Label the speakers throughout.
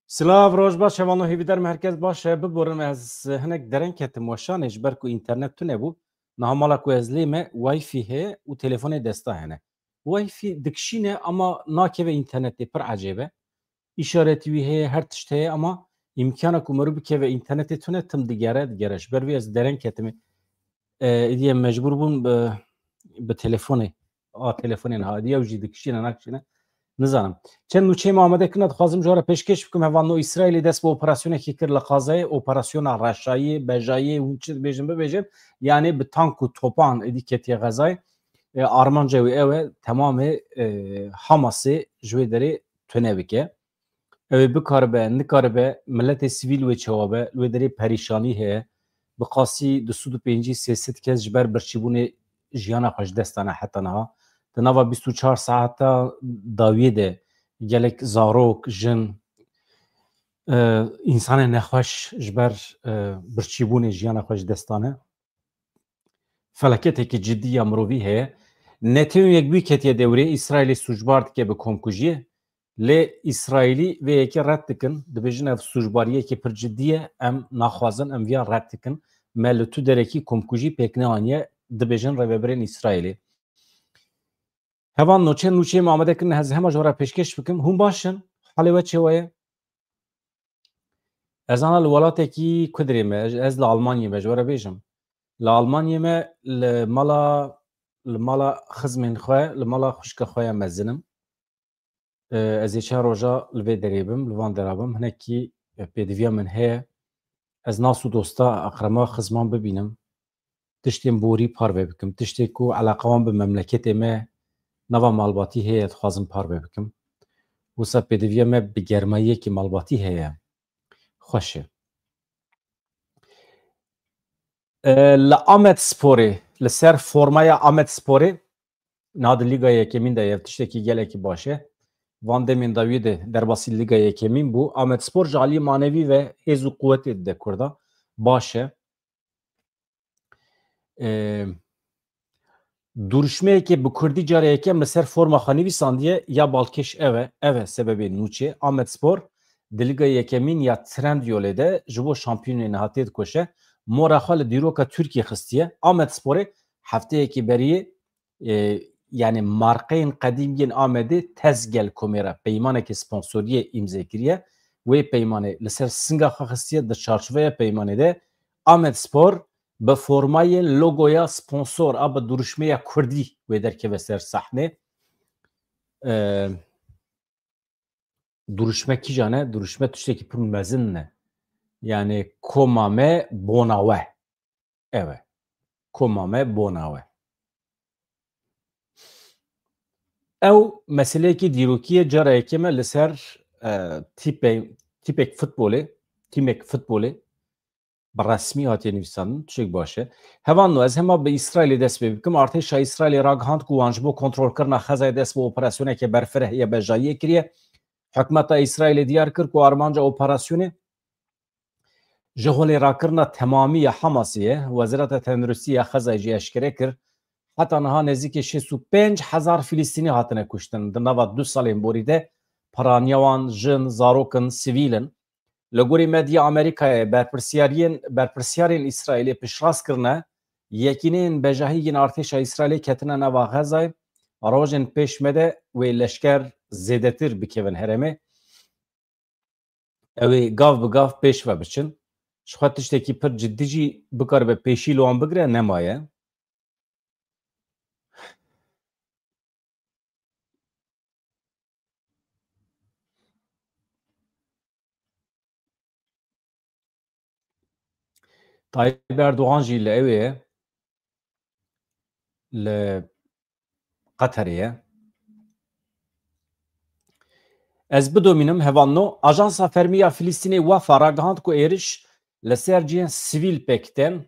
Speaker 1: Silav roj baş evano hevîder me herkes baş e biborim ez hinek dereng ketim weşanê ji ber ku înternet tune bû niha mala ku ez lê me Wi-Fi heye û telefonê desta hene. Wi-Fi dikişîne ama nakeve internetê pir ecêb e. İşaretî wî heye her tişt heye ama imkana ku mirov bikeve internetê tune tim digere ji ber vê ez dereng ketimê êdiye mecbûr bûm bi telefonê telefonên hadiye û jî dikişîne nakişîne nizanim. Çend nûçeyê amedekirina dixwazim ji we re pêşkêş bikim hevano İsraîlê dest bi operasyonekê kir li Xazayê operasyona reşayê, bejayê hûn çi dibêjin bibêjin yanî bi tank û topan êdî ketiye Xezayê armanca wê ew e temamê Hamasê ji wê derê tune bike. Ew ê bikaribe, nikaribe milletê sivîl wê çawabe li wê derê perîşanî heye. Bi qasî di sûd û pêncî sêsed kes ji ber birçîbûnê jiyana xwe ji dest dane heta niha. Di nava 24 saeta dawiyê de gelek zarok, jin, însanên nexweş ji ber birçîbûnê jiyana xwe ji dest dane. Feleketekî ciddî ya mirovî heye. Netewên yekbûyî ketiye dewrê İsraîlê sûcbar dike bi komkujiyê. Lê İsraîlî vê yekê red dikin, dibêjin ev sûcbariyekê pir ciddî ye, em naxwazin em viya red dikin. Me li tu derekî komkujî pêk neaniye dibêjin rêveberên İsraîlê. Hevan noçên nûçeyê amedekirine ez hema ji we re pêşkêş bikim. Hûn başin, halê we çêwa ye? Ez ana li welatekî ku dirê me, ez li Almanyayê me ji we re bêjim. Li Almanyayê me li mala xizmên xwe, li mala xwişka xwe ya mezinim. Ez ê çar roja li vê derê bim, li van dera bim. Hinekî pêdiviya min heye. Ez nas û dosta aqrema xizman bibînim. Tiştên borî parve bikim. Tiştê ku eleqa wan bi memleketê me nava malbatî heye dixwazim parve bikim. Wisa pêdiviya me bi germayiyekî malbatî heye. Xweş e. Li Amedsporê li ser formaya Amedsporê niha di Lîga Yekemîn de ev tiştekî gelekî baş e. Van demên dawiyê de derbasî Lîga Yekemîn bû. Amedspor ji aliyê manevî ve hêz û quwetê dide Kurda. Baş e. Duruşmeyekê bi Kurdî cara yekem li ser forma xwe nivîsandiye ya balkêş ev e sebebê nûçê. Amedspor di Lîga Yekemîn ya Trendyolê de ji bo şampiyonê nihatê dikoşe. Mora xwe li dîroka Tirkiye xistiye. Amedsporê hefteyekî beriyê yani markayên qedîmiyên Amedê tezgel komêra peymanekî sponsoriyê îmzekiriye. Wê peymanê li ser singa xwe xistiye di çarçoveya peymanê de Amedspor bi formayên logoya sponsor a bi duruşmeya Kurdî wê derkeve ser sahnê. Duruşme kîjan e? Duruşme tiştekî pir mezin ne? Yani koma me bona we. Evet. Koma me bona we. Ew meseleyekî dîrokiye cara yekê me li ser tîpek futbolê bi resmî hatiye nivîsandin tişek baş e. Hevan ez hema bi İsraîlê dest pê bikim. Artêşa İsraîlê ragihand ku wan ji bo kontrolkirina Xezayê dest bi operasyonekê berfireh ya bejayiyê kiriye. Hikûmeta İsraîlê diyar kir ku armanca operasyonê ji holê rakirina temamî ya Hamasê ye. Wezareta Tendirustî ya Xezayê jî eşkere kir. Heta niha nêzîkî 65,000 Filîstînî hatine kuştin. Di nava 2 salên borî de paraniya wan jin, zarokin, sivîlin. Li gorî medya Amerîkayê berpirsyarên İsraîlê piştrast kirine yekîneyên bejahî yên artêşa İsraîlê ketine nava Xezayê. Rojên pêş me de wê leşker zêdetir bikevin herêmê. Ew ê gav bi gav pêş ve biçin. Ji xwe tiştekî pir ciddî jî bikaribe pêşî li wan bigire nemaye. Tayyip Erdoğan jî li ew ê li Qeterê ye. Ez bidomînim hevanno Ajansa Fermiya Filîstînê Wafa ragihand ku êriş li ser ciyên sivîl pêkten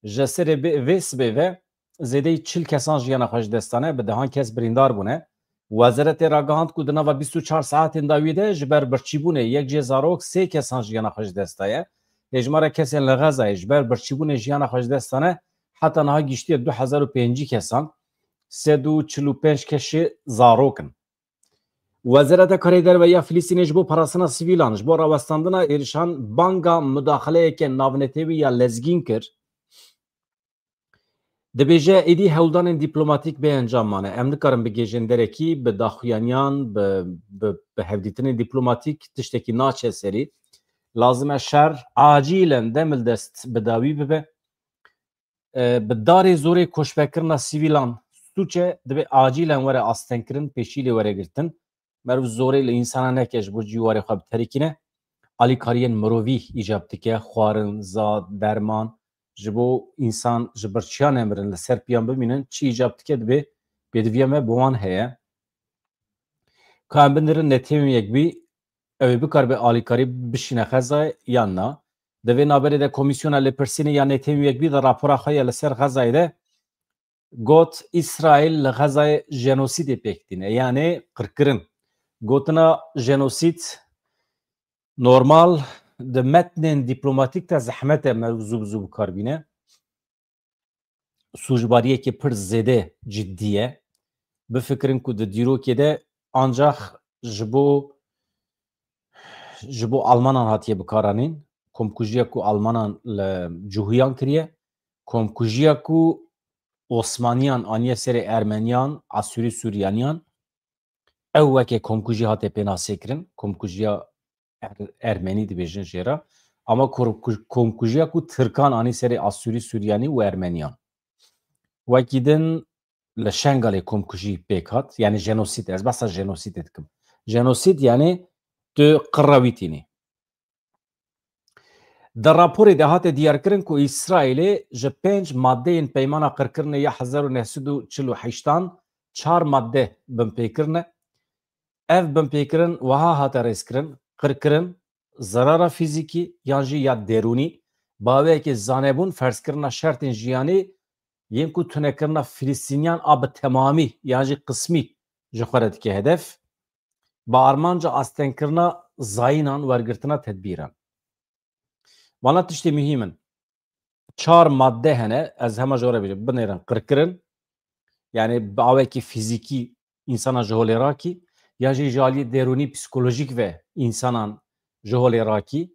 Speaker 1: ji serê vê sibê ve zêdeyî 40 kesan jiyana xwe ji dest dane bi dehan kes birîndar bûne. Wezeretê ragihand ku di nava 24 saetên dawiyê de ji ber birçîbûnê yek cê zarok 3 kesan jiyana xwe ji dest daye. Hejmara kesên li Xezayê ji ber birçîbûnê jiyana xwe ji dest dane heta niha giştiye 2005 kesan 345 keşî zarokin. Wezareta Karê Derve Filîstînê ji bo parastina sivîlan ji bo rawestandina êrişan banga müdaxeleyeke navnetewî ya lezgîn kir. Dibêje êdî hewldanên dîplomatîk bê encam mane. Em nikarin bigêjin derekî bi daxuyaniyan bi hevdîtinên dîplomatîk tiştekî naçe serî. Lazim e şer acîlen demil dest bi dawî bibe. Bi darê zorê koçbekirina sivîlan stûçe dibe acîlen were astenkirin pêşîlê were girtin. Merv zorê li însana neke ji bo cîwarê xwe bi terîkîne. Alîkariyên mirovî îcab dike, xwarin, zad, derman ji bo însan ji birçiyan emirin li ser piyan bimînin çi îcab dike dibe pêdiviya me bi wan heye. Ka em binirin netewên yekbî ew ê bikar be alîkarî bişîne Xezayê yan na. Di vê naberê de Komîsyona Lêpirsînê ya netewên yekbî de rapora xwe ya li ser Xezayê de got İsraîl li Xezayê jenosîdê pêk dîne yanê qirkirin. Gotina jenosîd normal di metnên dîplomatîk de zehmet e mewzû bi zû bikarbîne. Sûcbariyekê pir zêde ciddî ye. Bifikirin ku di dîrokê de ancak ji bo Almanan hatiye bikaranîn. Komkujiya ku Almanan li cûhiyan kiriye. Komkujiya ku Osmaniyan aniye serê Ermeniyan, Asûrî Sûriyaniyan ew weke komkujî hate pênasê kirin. Komkujiya Ermenî dibêjin jê re. Ama komkujiya ku Tirkan anî serê Asûrî Sûriyanî û Ermeniyan. Wekî din li Şengalê komkujî pêk hat. Yani jenosîd. Ez behsa jenosîdê dikim. Jenosîd yani tu qirrawîtînî. Di raporê de hate diyarkirin ku İsraîlê ji 5 maddeyên peymana qirkirinê ya 1948 4 madde binpêkirine. Ev binpêkirin wiha hate rêzkirin, qirkirin, zarara fîzîkî yan jî ya derûnî, baweyekê zanebûn, ferzkirina şertên jiyanî yên ku tunekirina Filîstîniyan a bi temamî yan jî qismî ji xwe re dike hedef, bi armanca astenkirina zayînan wergirtina tedbîran. Vana tiştê mühîm in. 4 madde hene, ez hema ji we re bêjim, binêrin qirkirin, yani bawekî fîzîkî însana ji holê rakî, ya jî ji aliyê derûnî psikolojîk ve însanan ji holê rakî,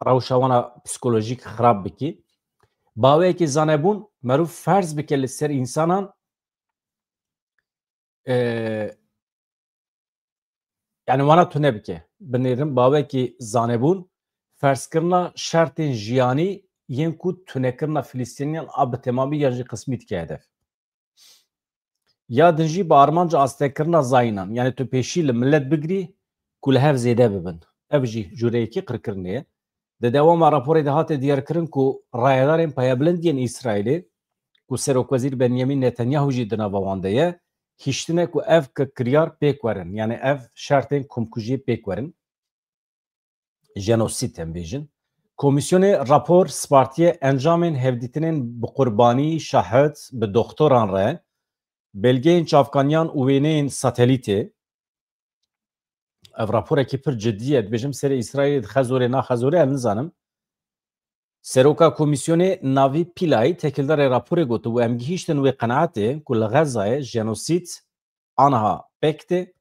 Speaker 1: rewşa wana psikolojîk xirab bikî. Baweyekê zanebûn merû ferz bike li ser însanan yani wana tune bike. Binêrin bawekî zanebûn ferzkirina şertên jiyanî yên ku tunekirina Filîstîniyan a bi temamî ya jî qismî dike hedef. Ya din jî bi armanca astekirina zayînan yani tu pêşî li millet bigirî ku li hev zêde bibin. Ev jî jûreyekî qirkirinê ye. Di dewama raporê de hate diyarkirin ku rayedarên peyebilindiyên İsraîlê ku Serokwezîr Benyamin Netanyahu jî di nava wan de ye, hiştine ku ev kiryar pêk werin. Yani ev şertên komkujiyê pêk werin. Jenosîd em bêjin. Komîsyonê rapor spartiye encamên hevdîtinên bi qurbanî, şahid, bi doktoran re, belgeyên çavkaniyan û wêneyên satelîtê. Ev raporekî pir ciddî ye. Dibêjim serê İsraîlê dixezorê naxezorê ev nizanim. Seroka Komîsyonê navî Pîlayî tekildarê raporê got û em gihîştin wê qenaetê ku li Xezayê jenosîd aniha pêk tê,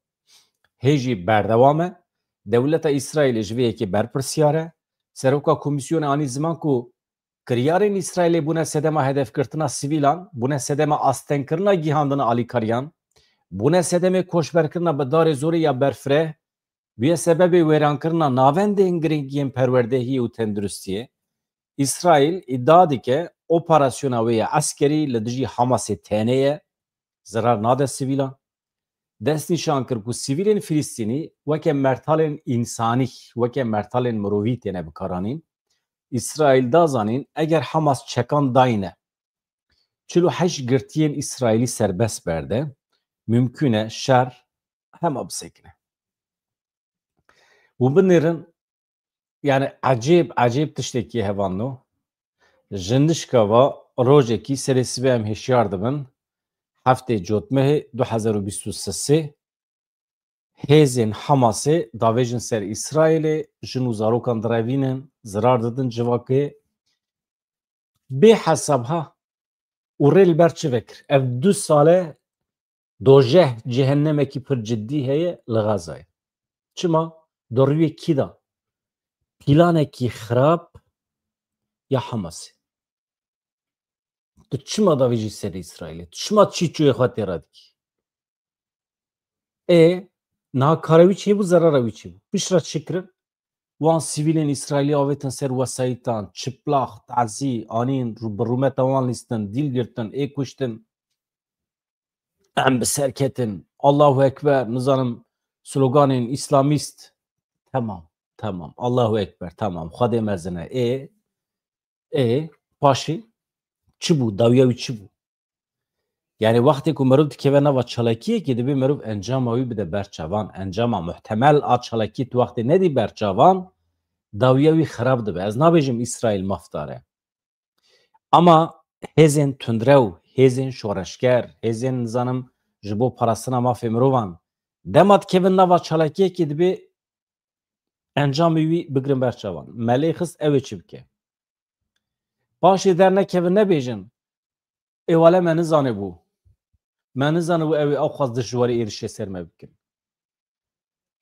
Speaker 1: hê jî berdewam e. Dewleta İsraîlê ji vê yekê berpirsiyar e. Seroka Komîsyonê anî ziman ku kiryarên İsraîlê bûne sedema hedefkirtina sivîlan, bûne sedema astenkirina gîhandina alîkariyan, bûne sedemê koçberkirina bi darê zorê ya berfireh, bûye sebebê wêrankirina navendên girîngiyên perwerdehiyê û tenduristiyê. İsraîl iddia dike operasyona wê ya eskerî li dijî Hamasê tenê ye, zirar nade sivîlan. Dest nîşan kir ku sivîlên Filîstînî weke mertalên însanî, weke mertalên mirovî têne bikaranîn. İsraîl dazanîn eger Hamas çekan dayîne 48 girtiyên İsraîlî serbest berde, mümkün e şer hema bisekine. û binêrin yani ecêb tiştekî hevanno. Ji nişkeva rojekî serê sibê em hişyar dibin heftê Cotmehê 2023 hêzên Hamasê davêjin ser İsraîlê, jin û zarokan direvînin, zirar didin civakê. Bê hesab ha û rê li ber çi vekir? Ev 2 sale دوجه جهنم کی پر جدی هی لغزای چما دروی کی دا پیلان کی خراب یا حماس تو چما دا ویجی سر اسرائیل چما چی چوی خاطر رادکی نا کاروی چی بو zararavi çi bu pişra şikrin وان سیویلین اسرائیلی آویتن سر وسایتان چپلاخ تعزی آنین رو برومت وان لیستن دیل گرتن ای کشتن ام بسرکتن Allahu Ekber نظرم سلوگانین اسلامیست tamam Allahu Ekber tamam خدا مزنه پاشی چی بو داویاوی چی بو yani وقتی که مرد که نوا چالاکیه که دبی مرد انجام اوی بده برچوان انجام محتمل آ چالاکی تو وقتی ندی برچوان داویاوی خراب دبه از نابیجم اسرائیل مفتاره اما هزین تندرو هزین شورشگر هزین زنم جبو پرستنا مافی مروان دمات که نوا چالاکیه که دبی انجام اوی بگرم برچوان ملیخست اوی چی بکه باشی در نه که نبیجن ایواله من زانه بو من نزانه و اوی او خواست دشواری ایرشه سرمه بکن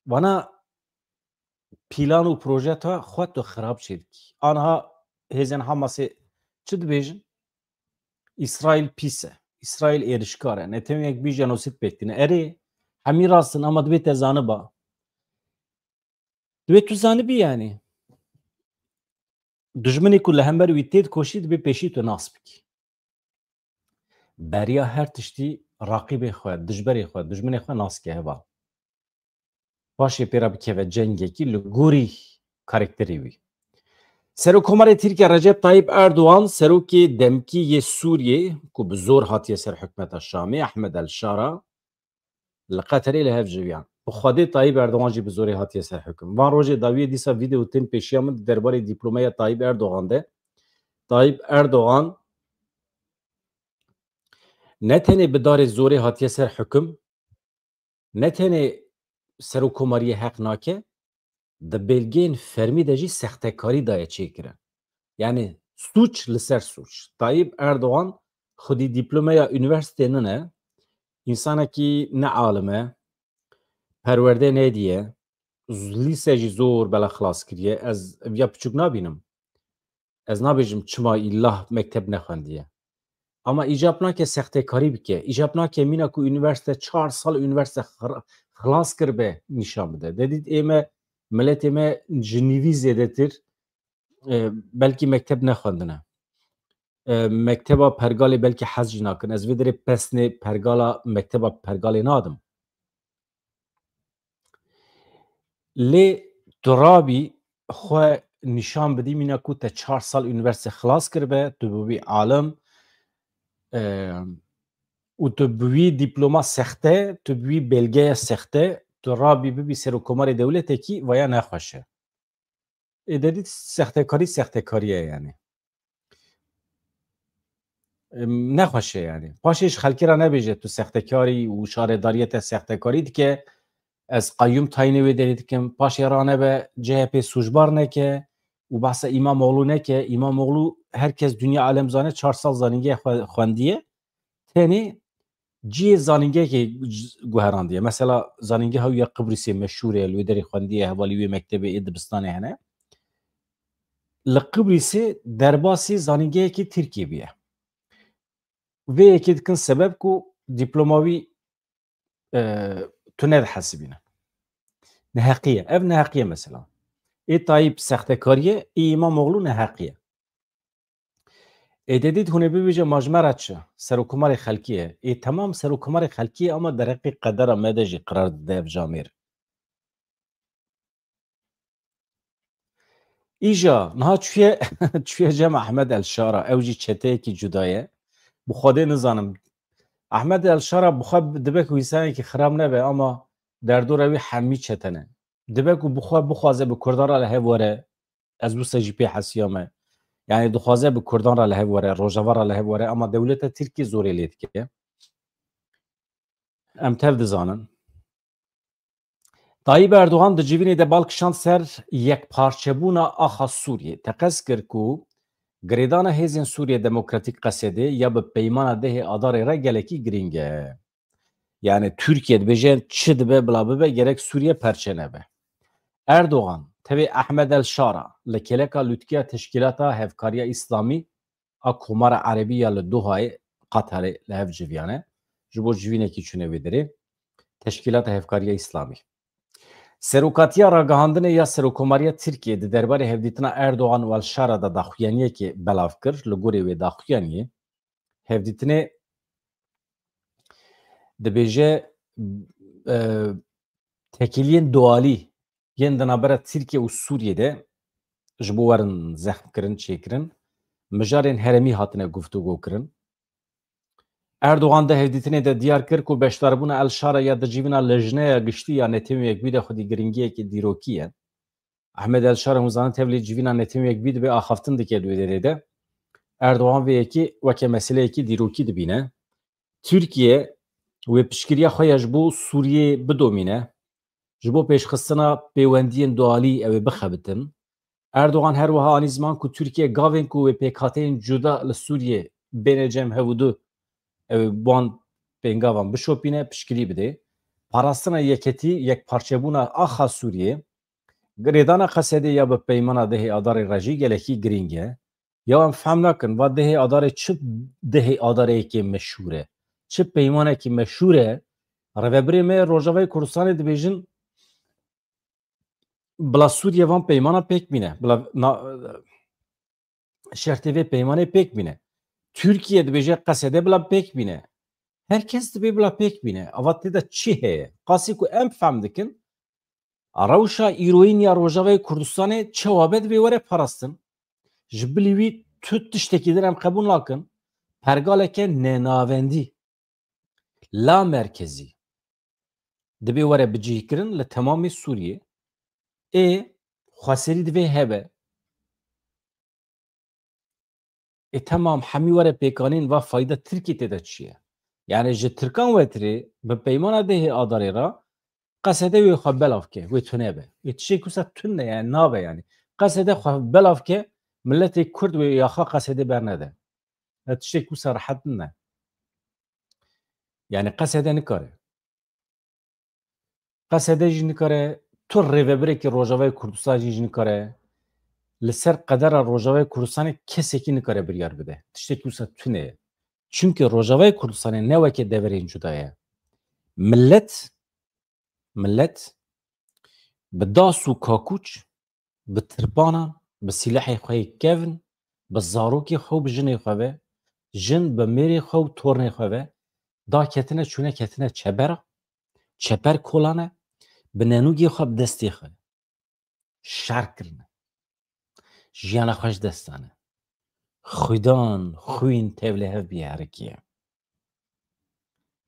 Speaker 1: وانا پیلان و پروژه تا خود تو خراب شد آنها هزین حماسی چه بیجن؟ اسرائیل پیسه اسرائیل ایرشکاره نتیم یک بی جنوسید بکتینه اره همی راستن اما دوی تزانه با دوی تو زانه بی یعنی دجمنی کل هم بر ویتید کوشید بی پیشی تو ناس بکی بریا هر تشتی راقیب خود دجبری خود دجمنی خود ناس که هوا باشه پیرا بکه و جنگی کی لگوری کارکتری وی سروکمار ترکیه رجب طایب اردوغان سروکی دمکی سوریه کو بزور هاتیه سر حکمت الشامی احمد الشارع لقطری لهف جویان بخوادی طایب اردوغان جی بزوری هاتیه سر حکم وان روز داویه دیسا ویدیو تین پیشیام درباره دیپلمای طایب اردوغان ده طایب اردوغان نتنه بدار زوری هاتیه سر حکم نتنه سروکماری حق ناکه د بلگین فرمی دجی سختکاری دایه چی کرن یعنی سوچ لسر سوچ طایب اردوغان خودی دیپلومیا üniversite نه انسانه کی نه عالمه پرورده نه دیه لیسه جی زور بلا خلاص کریه از یا پچوک نبینم از نبیجم چما ایله مکتب نخوندیه اما ایجاب نکه سختکاری بکه ایجاب نکه مینا کو üniversite 4 سال üniversite خلاص کر به نشان بده دیدید ایمه ملت ما جنیوی زیادتر بلکه مکتب نخوندنه مکتبا پرگالی بلکه حج نکن از ویدری پسنه پرگالا مکتبا پرگالی نادم لی درابی خو نشان بدی مینا کو تا 4 سال üniversite خلاص کرده تو بوی عالم و تو بوی دیپلوما سخته تو بوی بلگه سخته درابی ببی سروکمار دولته کی و یا نخوشه دیدید سخته کاریه یعنی نخوشه یعنی پاشش خلکی را نبیجه تو سختکاری و شارداریت سختکاری که از قیوم تاینه ویدید که پاش رانه به جهپ سوجبار نکه و بحث امام اغلو نکه امام اغلو هرکس دنیا عالم زانه 4 سال زانینگه خواندیه تانی جی زانینگه که گوهراندیه مثلا زانینگه ها یا قبرسی مشهوره الویدری خواندیه حوالی مکتب ادبستانه هنه لقبرسی درباسی زانینگه که ترکیه بیه و یکی دکن سبب کو دیپلماوی تو ند حسبینه نهقیه اف نهقیه مثلا ای طایب سختکاریه ای امام اغلو نهقیه ای دیدید هونه ببیجه مجمرت شه سروکمار خلکیه ای تمام سروکمار خلکیه اما در حقی قدر مدجی قرار ده جامیر ایجا نها چویه جمع احمد الشارع اوجی چته کی جدایه بخواده نزانم احمد الشارع بخواد دبک ویسانی که خراب نبه اما در دو روی حمی چتنه دبک بخوازه به کردان را لحه وره از بو سجی پی حسیامه یعنی دخوازه به کردان را لحه وره روژاوار را لحه وره اما دولت ترکی زوری لید که امتر دزانن طایب اردوغان د جیوینی ده بالکشان سر یک پارچه بونا آخا سوریه تقص کرد کو گریدان هیزین سوریه دموکراتیک قصده یا به پیمان ده آدار را گلکی گرینگه Yani Türkiye dibêje çi dibe bila bibe gerek Suriye perçe nebe. Erdoğan tevê Ahmed el Şara li keleka lûtkiya Teşkîlata Hevkariya İslamî a Komara Erebiya li Dohayê Qatarê li hev civiyane ji bo civînekî çûne vê derê Teşkîlata Hevkariya İslamî. Serokatiya ragihandinê ya Serokkomariya Tirkiye di derbarê hevdîtina Erdoğan û el Şara da daxuyaniyekê belav kir li gorê wê daxuyaniyê hevdîtinê dibêje tekiliyên doğalî yên di navbera Tirkiye û Sûriyeyê ji bo werin zehmkirin çêkirin mijarên heremî hatine guftûgû kirin. Erdoğan da hevdîtinê de diyar kir ku beşdarbûna El Şara ya di civîna lejneya giştî ya Netewek bî de xwedî giringiyekê dîrokî ye. Ahmed El Şara hûzanin tevlî civîna Netewek bî dibe axaftin dike di wê derê de Erdoğan vê yekî weke meseleyekî dîrokî dibîne. Türkiye wê piştgiriya xwe ya ji bo Sûriyê bidomîne ji bo pêşxistina pêwendiyên doğalî ew ê bixebitin. Erdoğan her wiha anî ziman ku Türkiye gavên ku wê pêkhateyên cuda li Sûriyê bêne cem hevûdû ew ê wan pêngavan bişopîne piştgirî bide. Parastina yeketî yekparçebûna axa Sûriyê girêdana Xesedê ya bi peymana dehê adarê re jî gelekî giring e. Ya em fehm nakin va dehê adarê çi dehê adareyekê meşhûr e. Çi peymanekî meşhûr e. Rêveberê me Rojavayê Kurdistanê dibêjin bila Sûriye van peymana pêk bîne. Bila şertê vê peymanê pêk bîne. Türkiye dibêje Xesedê bila pêk bîne. Herkes dibê bila pêk bîne. Ava tê de çi heye? Qasî ku em fehm dikin rewşa îroyîn ya Rojavayê Kurdistanê çawa be dibê were parastin. Ji bilî wî tu tiştekî dir em qebûl nakin. Pergaleke nenavendî la merkezî dibê were bicihkirin li temamê Sûriyê. Xweserî divê hebe. Tamam hemî were pêkanîn va fayda Tirkiye tê de çi ye? Yani ji Tirkan wetirê bi peymana dehê adarê ra Qesedê wê xwe belav ke, wê tune be. Wê tişê ku se tune yani nabe yani. Qesedê xwe belav ke milletê Kurd wê yaxa Qesedê bernede. Tişê ku se rehet ne. Yani Qesedê nikare. Qesedê jî nikare, tu rêvebirekî Rojavayê Kurdistanê jî nikare. Li ser qedera Rojavayê Kurdistanê kesekî nikare biryar bide. Tiştekî wisa tune ye. Çünkü Rojavayê Kurdistanê ne weke deverên cuda ye. Millet bi das û kakûç, bi tirpanan, bi sîlehê xwe kevin, bi zarokê xwe bi jinê xwe ve, jin bi mêrê xwe û tornê xwe ve, da ketine çûne ketine çebera, çeper kolane, bi nenûgê xwe bi destê xwe şer kirine. Jiyana xwe ji dest dane. Xwîdan, xwîn tevlî hev bîye herekî.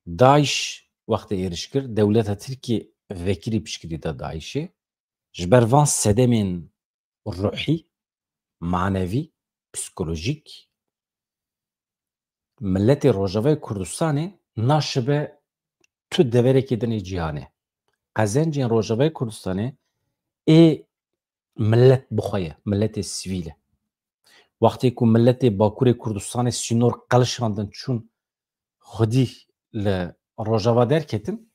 Speaker 1: Daeş wextê êriş kir, dewleta Tirkiye vekirî piştgirî da Daişê ji ber van sedemên ruhî, manevî, psikolojîk milletê Rojavayê Kurdistanê naşibe tu deverekê dinê cîhanê. Qezencên Rojavayê Kurdistanê ê millet bixwe ye, milletê sivîl e. Wextê ku milletê Bakurê Kurdistanê sînor qelişandin çûn xwedî li Rojava derketin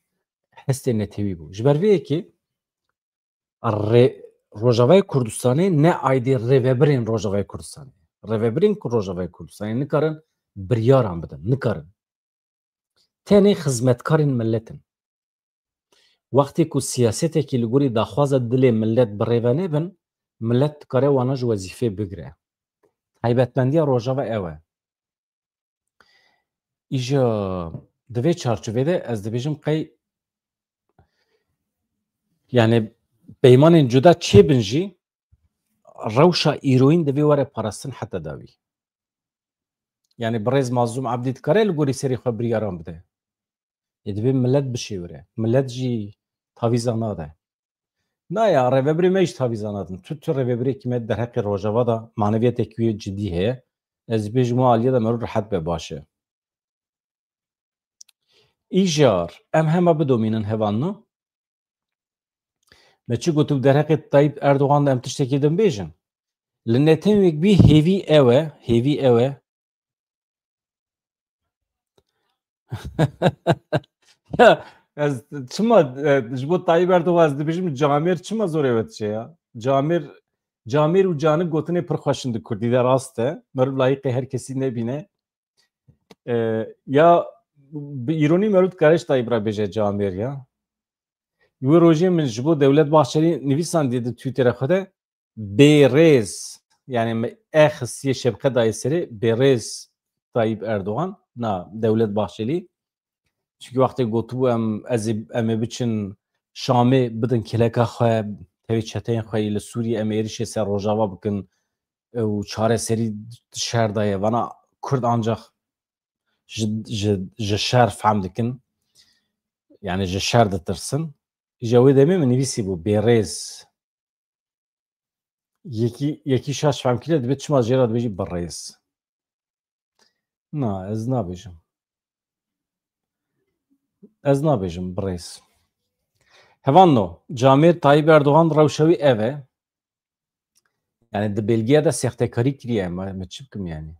Speaker 1: hestê netewî bû. Ji ber vê yekê Rojavayê Kurdistanê ne aydê rêveberên Rojavayê Kurdistanê. Rêveberên ku Rojavayê Kurdistanê nikarin biryaran bidin, nikarin. Tenê xizmetkarên milletin. Wextê ku siyasetekî li gorî daxwaza dilê millet bi rêve nebin, millet dikare wana ji wezîfê bigire. Taybetmendiya Rojava ew e. Îja di vê çarçovê de ez dibêjim qey yani peymanên cuda çêbin jî rewşa îroyîn divê were parastin heta dawî. Yani bi rêz Mazlûm Ebdî dikare li gorî serê xwe biryaran bide. Divê millet bişêwire. Millet jî tavîza nade. Naya rêveberê me jî tavîza nadin. Tu rêveberekî me derheqê Rojava da maneviyetekî wê cidî heye. Ez dibêjim û aliye de merû rehet be baş e. Îjar em hema bidomînin hevanî me çi gotu derheqê Tayyip Erdoğan da em tiştekî din bêjin. Li netewek bî hêvî ew e, hêvî ew e Ya ez çima ji bo Tayyip Erdoğan ez dibêjim Camêr çima zorê we diçe ya. Camêr û canî gotinê pir xweş in di Kurdî de rast e. Meriv layıqê her kesî nebîne. Ya bi îronî meriv dikare ji Tayyip re bêje Camêr ya. Wê rojê min ji bo Dewlet Bahçelî nivîsandiye di Twitterê xwe de bêrêz yani me xistiye şevqet dayê serê bêrêz Tayyip Erdoğan na Dewlet Bahçelî. Çünkü wextê gotibû em ê biçin Şamê bidin kileka xwe tevê çeteyên xwe li Sûriyê em êrişê ser Rojava bikin û çareserî şer daye vana Kurd ancak ji şer fehm dikin yani ji şer ditirsin. Ji wê demê min nivîsîbû bêrêz. Yekî şaş femkirî dibe çima jê re dibêjî birêz. Na ez nabêjim. Ez nabêjim birêz. Hevano, Camêr Tayyip Erdoğan rewşa wî ev e. Yani di belgeya de sextekarî kiriye me çi bikim yani.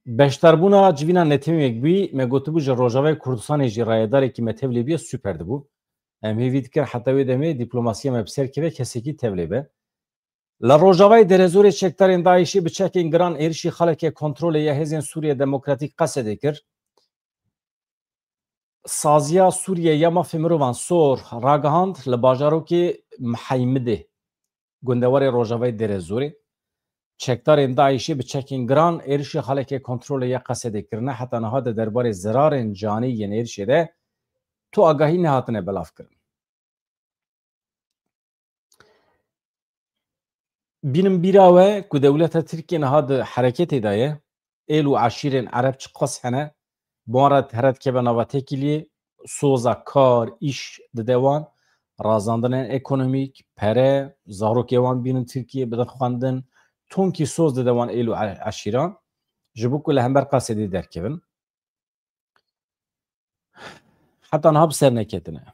Speaker 1: Beşdarbûna civîna Netewek bî me gotibû ji Rojavayê Kurdistanê jî rayedarekî me tev lêbiye süper dibû. Em hêvî dikin heta wê demê dîplomasiya me bi ser keve kesekî tev lêbe. Li Rojavayê derezorê çekdarên Daişî bi çekên giran êrişî xelekê kontrolê ya Hêzên Sûriye Demokratîk qesedê kir. Saziya Sûriye ya mafê mirovan sor ragihand li bajarokê Miheymidê gundewarê Rojavayê derezorê. Çekdarên Daişî bi çekên giran êrişî xelekê kontrolê ya qesedê kirine heta niha de derbarê zirarên canî yên êrişê de tu agahî nehatine belavkirin. Bînin bîra we ku dewleta Tirkiye niha di hereketê de ye êl û eşîrên Ereb çi qas hene bi wan re here dikeve nava tekiliyê soza kar îş dide wan razandinên ekonomîk pere zarokê wan bînin Tirkiye bidin xwendin tonkî soz dide wan êl û eşîran ji bo ku li hember qesedê derkevin heta niha bi ser neketine.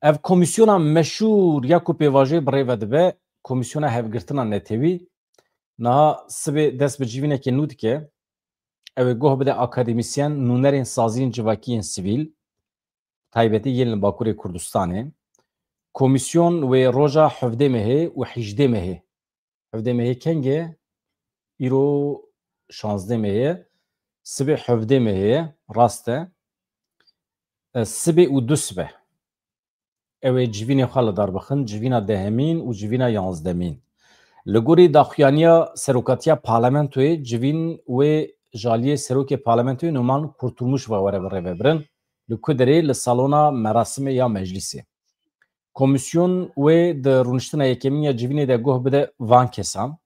Speaker 1: Ev komisyona meşhûr ya ku pêvajê bi rêve dibe komisyona hevgirtina netewî niha sibê dest bi civînekê nû dike ew ê goh bide akademîsyen nûnerên saziyên civakiyên sivîl taybetî yên li Bakurê Kurdistanê. Komisyon wê roja 17 mehê û 18 mehê 17 mehê keng e îro 16 mehê sibê 17 mehê rast e sibê û du sibe ew ê civînê xwe li dar bixin civîna dehemîn û civîna yanzdemîn. Li gorî daxuyaniya serokatiya parlamentoyê civîn wê jaliyê serokê parlamentoyê Numan Kurtulmuş ve were bi rêve birin li ku derê li salona merasimê ya meclîsê. Komisyon wê di rûniştina yekemîn ya civînê de goh bide van kesan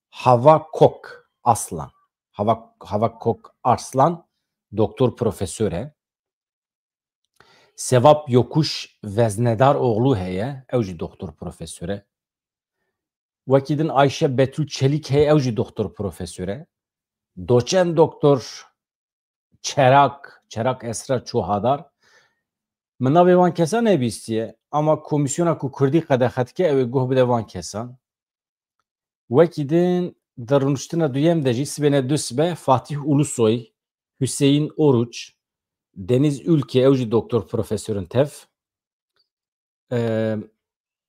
Speaker 1: Hava Kok Aslan Hava Kok Arslan doktor profesör e. Sevap Yokuş Veznedar oğlu heye ew jî doktor profesör e. Wekî din Ayşe Betül Çelik heye ew jî doktor profesör e. Doçent doktor Çerak Esra Çuhadar min navê wan kesan nebîstiye ama komisyona ku Kurdî qedexetke ew ê goh bide van kesan. Wekî din di rûniştina duyem de jî sibêne du sibe Fatih Ulusoy, Hüseyin Oruç, Deniz Ülke ew jî doktor profesörün tev.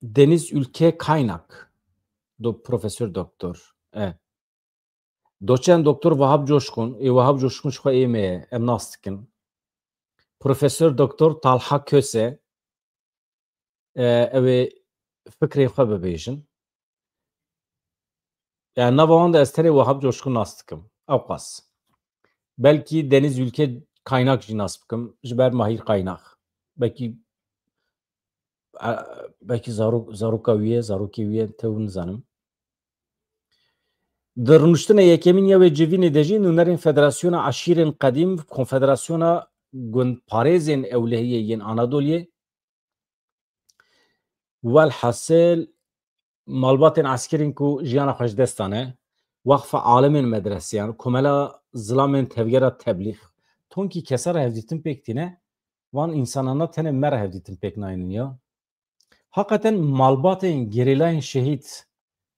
Speaker 1: Deniz Ülke Kaynak profesör doktor. Doçent doktor Vahap Coşkun Vahap Coşkun xwe ê me ye em nas dikin. Profesör doktor Talha Köse ew ê fikrê xwe bibêjin. Yani nava wan de ez tenê Vahap Coşkun nas dikim. Ew qas. Belkî Deniz Ülke Kaynak jî nas bikim ji ber Mahîr Kaynak. Belkî zaroka wî ye zarokê wî ye tew nizanim. Di rûniştina yekemîn ya wê civînê de jî nûnerên Federasyona Eşîrên Qedîm Konfederasyona Gundparêzên Ewlehiyê yên Anadoliyê welhasıl malbatên eskerên ku jiyana xwe ji dest dane wexfa alimên medreseyan komela zilamên tevgera teblîx tonkî kesa re hevdîtin pêk tîne wan însanana tenê me re hevdîtin pêk nayînin ya. Hakikaten malbatên gerêlayên şehîd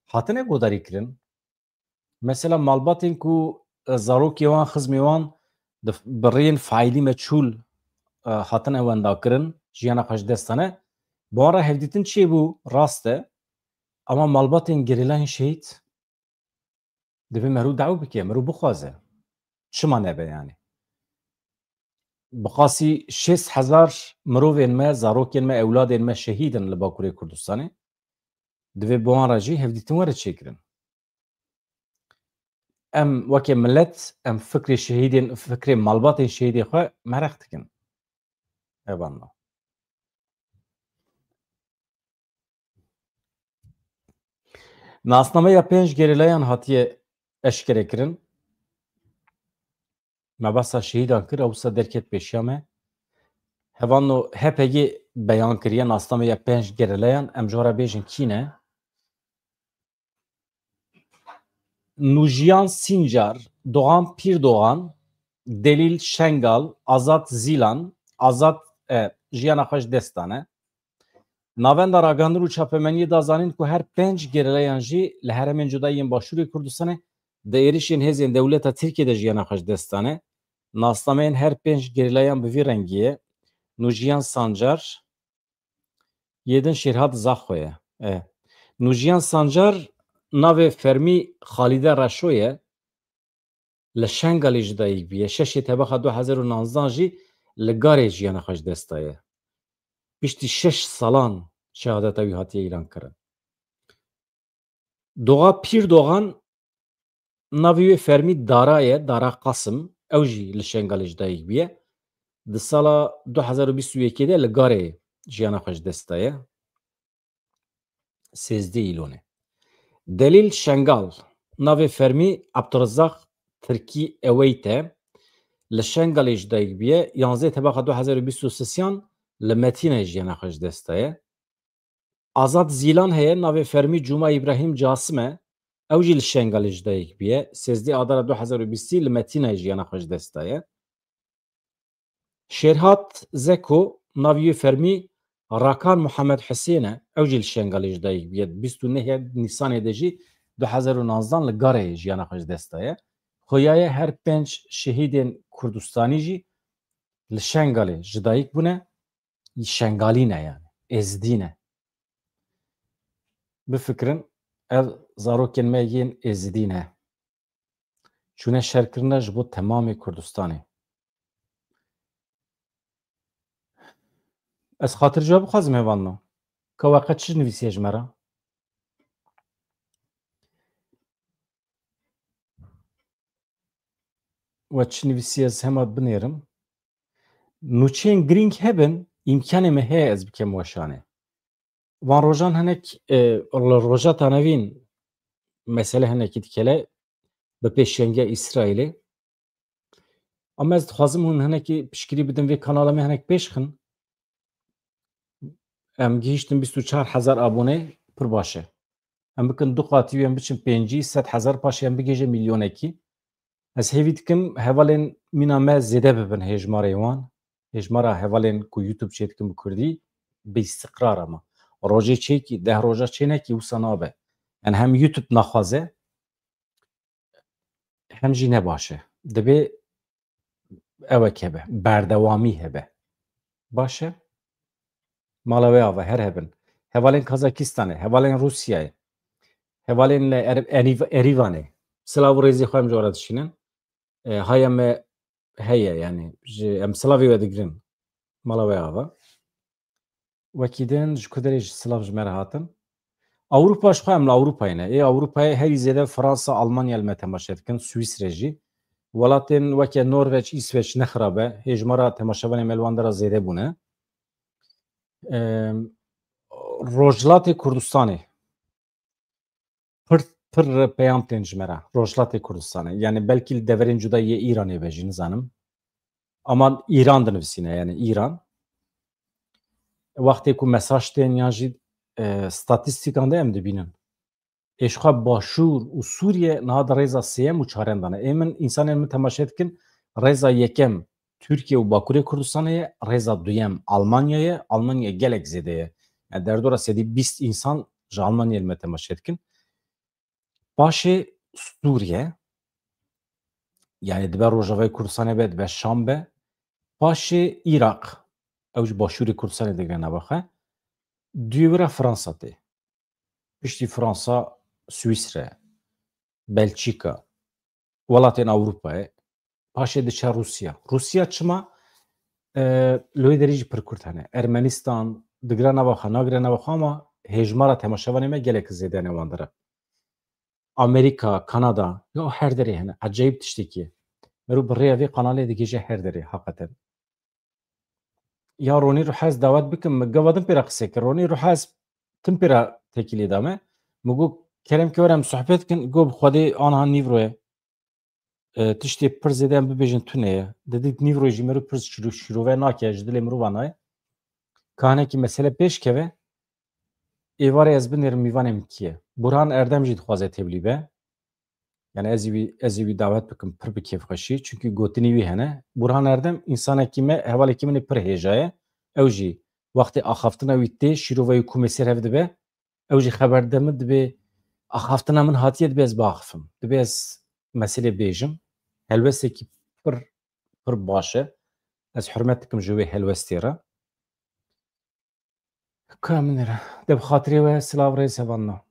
Speaker 1: hatine godarî kirin. Mesela malbatên ku zarokê wan xizmê wan برین فعالی مچول هاتن اوندا کرن جیانا خوش دستانه بوارا هفدیتن چی بو راسته اما مالباتین گریلان شهید دبی مرو دعو بکیه مرو بخوازه چما نبه یعنی بقاسی 6,000 مروفین ما زاروکین ما اولادین ما شهیدن لباکوری کردستانه دبی بوارا جی هفدیتن وره چیکرن ام وکی ملت ام فکر شهیدین فکر مالباتین شهیدی خواه مرختکن ایواننا ناسنامه یا 5 گریلیان هاتیه اشکره کرن مباسا شهیدان کر اوسا درکت پیشیامه هوانو هپگی بیان کریه ناسنامه یا 5 گریلیان ام جورا بیجن کینه Nujiyan Sincar, Doğan Pirdoğan, Delil Şengal, Azat Zilan, Azat jiyana xweş destane. Navenda raganir û çapemeniyê da zanin ku her 5 gerileyan jî li heremên cudayên Başûrê Kurdistanê di êrişên hêzên dewleta Tirkiyeyê de jiyana xweş destane. Nasnameyên her 5 gerileyan bi vî rengî ye. Nujiyan Sancar, yedin Şêrhat Zaxo ye. Nujiyan Sancar navê Fermî Xalîde Reşo ye. Li Şengalê ji dayîk bûye. Şeşê tebexa 2019 jî li Garê jiyana xweş destaye. Piştî 6 salan şehadeta wî hatiye îlan kirin. Doğa Pîrdoğan navê wê Fermî Dara ye, Dara Qasım. Ew jî li Şengalê ji dayîk bûye. Di sala 2021 de li Garê jiyana xweş destaye. 13 îlonê. Delîl Şengal navê Fermî Abdurrezzaq Tirkî Eweyt e. Li Şengalê ji dayîk bûye. 11 tebexa 2023 li Metînê jiyana xweş destaye. Azat Zilan heye navê Fermî Cuma İbrahim Casım e. Ew jî li Şengalê ji dayîk bûye. 13 Adara 2020 li Metînê jiyana xweş destaye. Şêrhat Zeko navê wê Fermî Rakan Muhammed Hüseyin e. Ew jî li Şengalê ji dayîk bûye. 29 Nîsanê de jî 2019 li Garê jiyana xweş destaye. Xoyaye her 5 şehîdên Kurdistanî jî li Şengalê ji dayîk bûne. Şengalî ne yani. Ezdî ne. Bifikirin ev zarokên me yên Êzidî ne. Çûne şerkirine ji bo temamê Kurdistanê. Ez xatirceh bixwazim hêvanno. Ka weqet çi nivîsiye ji me re? We çi nivîsiye ez hema binêrim. Nûçeyên girîng hebin, îmkanê me heye ez bikim weşanê. Van rojan hinek li roja tanevîn mesele hinekî dikele bi pêşengiya İsraîlê. Ama ez dixwazim hûn hinekî piştgirî bidin vê kanala me hinek pêşxin. Em gihîştin 24,000 abonê pir baş e. Em bikin du qatî wê em biçin 500,000 paşê em bigêje milyonekî. Ez hêvî dikim hevalên mîna me zêde bibin hêjmarê wan. Hêjmara hevalên ku YouTube çê dikim bi Kurdî bi îstiqrar ama. Rojê çêkî, 10 roja çê nekî wisa nabe. Yani hem YouTube naxwaze hem jî ne baş e. Dibe evek hebe. Berdewamî hebe. Baş e? Mala wê ava her hebin. Hevalên Kazakistanê, hevalên Rusyayê, hevalên li Erîvanê. Silav û rêzê xwe em jora dişînin. Haya me heye yani. Em silavê we digirin. Mala wê ava. Wekî din ji ku derê ji silav ji me re hatin. Awropa ji xwe em li Awropayê ne. Awropayê herî zêde Fransa, Almanya li me temaşe dikin, Swîsrê jî. Welatên weke Norveç, İsveç ne xirabe. Hêjmara temaşevanê me li wan de re zêde bûne. Rojhilatê Kurdistanê pir peyam tên ji me re. Rojhilatê Kurdistanê. Yani belkî li deverên cudayî İranê ve jî nizanim. Ama İran dinivîsîne yani İran. Wextê ku mesaj tên yan jî statîstîkan de em dibînin. Êşxa Başûr û Sûriye niha di rêza sêyem û çarem dane. Ê min însanên min temaşe dikin rêza yekem Türkiye û Bakurê Kurdistanê ye, rêza duyem Almanya ye, Almanya gelek zêde ye. Yani derdora sedî 20 însan ji Almanyayê li me temaşe dikin. Başê Sûriye yani dibe Rojavayê Kurdistanê be dibe Şam be paşê Îraq ew ji başûrê Kurdistanê digire navaxe duyêwira Fransa tê piştî Fransa Swîsre Belçîka welatên Ewropayê paşê diçe Rusya. Rusya çima lê derî jî pir Kurd hene. Ermenistan digire navaxe nagire navaxe ama hêjmara temaşevanê me gelek zêde nêwan dire. Amerika, Kanada ya her derê hene. Ecayip tiştekî ye. Merû bi rêya vê kanalê digêje her derê heqeten. Ya Ronî Ruhez davet bikim min gavadin pêra qise kir. Ronî Ruhez tim pêra tekîlê da me. Min got kerem ke were em sohbet bikin got bi Xwedê aniha nîvroye tiştê pir zêde em bibêjin tune ye. Didît nîvroyê jî merû pir şîrove nake ji dilê mirovan naye. Kanekî mesele pêş keve êvarê ez binêrim mîvanê min kî ye. Burhan Erdem jî dixwaze tevlî be. Yani ez ê wî davet bikim pir bi kêfxweşî çünkü gotinî wî hene. Burhan Erdem însanekî me hevalekî min ê pir hêja ye. Ew jî wextê axaftina wî tê şîroveyê ku mêsêr hev dibe ew jî xeber min dibe axaftina min hatiye dibe ez biaxivim. Dibe ez meselê bêjim. Helwestekî pir baş e. Ez hurmet dikim ji wê helwestê re. Ka min re. De bi xatirê we silav rê sevanna.